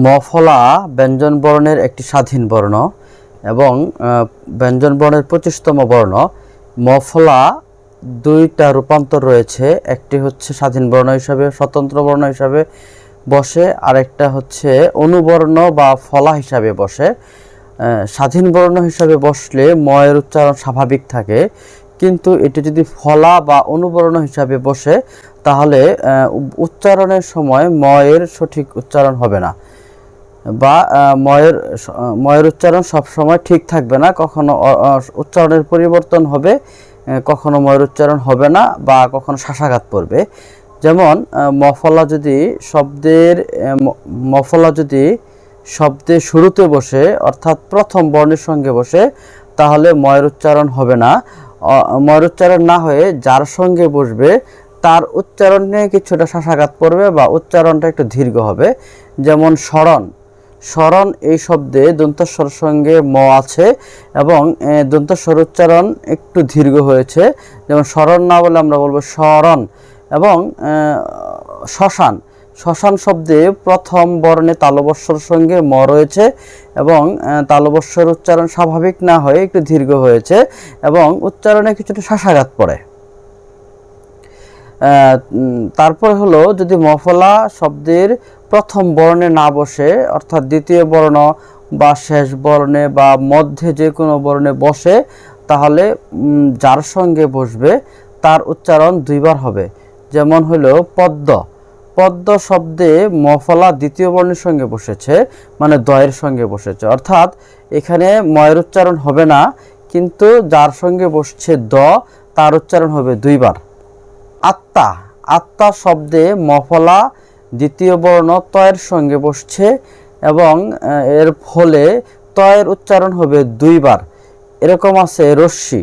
মফলা ব্যঞ্জনবর্ণের একটি স্বাধীন বর্ণ এবং ব্যঞ্জনবর্ণের 25তম বর্ণ। মফলা দুইটা রূপান্তর রয়েছে, একটি হচ্ছে স্বাধীন বর্ণ হিসাবে স্বতন্ত্র বর্ণ হিসাবে বসে, আরেকটা হচ্ছে অনুবর্ণ বা ফলা হিসাবে বসে। স্বাধীন বর্ণ হিসাবে বসলে ময়ের উচ্চারণ স্বাভাবিক থাকে, কিন্তু এটি যদি ফলা বা অনুবর্ণ হিসাবে বসে তাহলে উচ্চারণের সময় ময়ের সঠিক উচ্চারণ হবে না, বা ময়ের উচ্চারণ সবসময় ঠিক থাকবে না, কখনো উচ্চারণের পরিবর্তন হবে, কখনো ময়ের উচ্চারণ হবে না, বা কখনো শাসাঘাত পড়বে। যেমন মফলা যদি শব্দের শুরুতে বসে অর্থাৎ প্রথম বর্ণের সঙ্গে বসে তাহলে ময়ের উচ্চারণ হবে না। ময়ের উচ্চারণ না হয়ে যার সঙ্গে বসবে তার উচ্চারণে কিছুটা শাসাঘাত পড়বে বা উচ্চারণটা একটু দীর্ঘ হবে। যেমন স্মরণ, স্মরণ এই শব্দে দন্তস্বর সঙ্গে ম আছে এবং দন্তস্বর উচ্চারণ একটু দীর্ঘ হয়েছে, যেমন স্মরণ না বলে আমরা বলবো স্মরণ। এবং শ্মশান, শ্মশান শব্দে প্রথম বর্ণে তালবস্বর সঙ্গে ম রয়েছে এবং তালবস্বর উচ্চারণ স্বাভাবিক না হয়ে একটু দীর্ঘ হয়েছে এবং উচ্চারণে কিছুটা শাসাঘাত পড়ে। তারপর হলো যদি মফলা শব্দের প্রথম বর্ণে না বসে অর্থাৎ দ্বিতীয় বর্ণ বা শেষ বর্ণে বা মধ্যে যে কোনো বর্ণে বসে তাহলে যার সঙ্গে বসবে তার উচ্চারণ দুইবার হবে। যেমন হলো পদ্ম, পদ্ম শব্দে মফলা দ্বিতীয় বর্ণের সঙ্গে বসেছে, মানে দয়ের সঙ্গে বসেছে, অর্থাৎ এখানে ময়ের উচ্চারণ হবে না, কিন্তু যার সঙ্গে বসছে দ তার উচ্চারণ হবে দুইবার। আত্মা, আত্মা শব্দে মফলা দ্বিতীয় বর্ণ তয়ের সঙ্গে বসছে এবং এর ফলে তয়ের উচ্চারণ হবে দুইবার। এরকম আছে রশ্মি,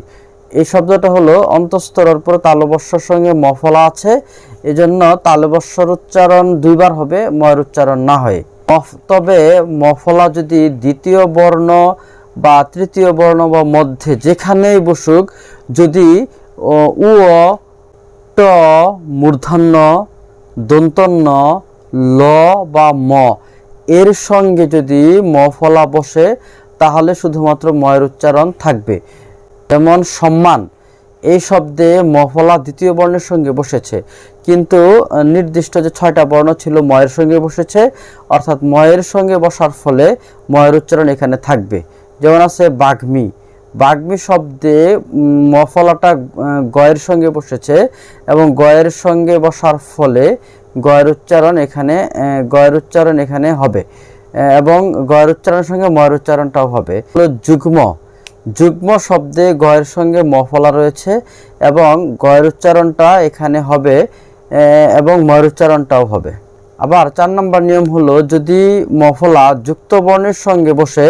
এই শব্দটা হলো অন্তঃস্তরের পর তালবস্বর সঙ্গে মফলা আছে, এজন্য তালবস্বর উচ্চারণ দুইবার হবে, ময়ের উচ্চারণ না হয়। তবে মফলা যদি দ্বিতীয় বর্ণ বা তৃতীয় বর্ণ বা মধ্যে যেখানেই বসুক, যদি উ ট মূর্ধন্য দন্তন্য ল বা ম এর সঙ্গে যদি মফলা বসে তাহলে শুধুমাত্র ময়ের উচ্চারণ থাকবে। যেমন সম্মান, এই শব্দে মফলা দ্বিতীয় বর্ণের সঙ্গে বসেছে, কিন্তু নির্দিষ্ট যে 6টা বর্ণ ছিল ময়ের সঙ্গে বসেছে, অর্থাৎ ময়ের সঙ্গে বসার ফলে ময়ের উচ্চারণ এখানে থাকবে। যেমন আছে বাগ্মী, বাগ্মী শব্দে মফলাটা গয়ের সঙ্গে বসেছে এবং গয়ের সঙ্গে বসার ফলে গয়ের উচ্চারণ এখানে হবে এবং গয়ের উচ্চারণের সঙ্গে ময়ের উচ্চারণটাও হবে। যুগ্ম, যুগ্ম শব্দে গয়ের সঙ্গে মফলা রয়েছে এবং গয়ের উচ্চারণটা এখানে হবে এবং ময়ের উচ্চারণটাও হবে। আবার 4 নম্বর নিয়ম হলো যদি মফলা যুক্ত বর্ণের সঙ্গে বসে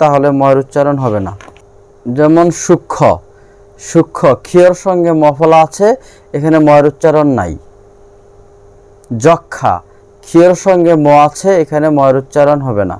তাহলে ময়ের উচ্চারণ হবে না। যেমন সূক্ষ্ম, সূক্ষ্ম ক্ষীয়র সঙ্গে মফলা আছে, এখানে ময়ের উচ্চারণ নাই। যক্ষা, ক্ষীয়র সঙ্গে ম আছে, এখানে ময়ের উচ্চারণ হবে না।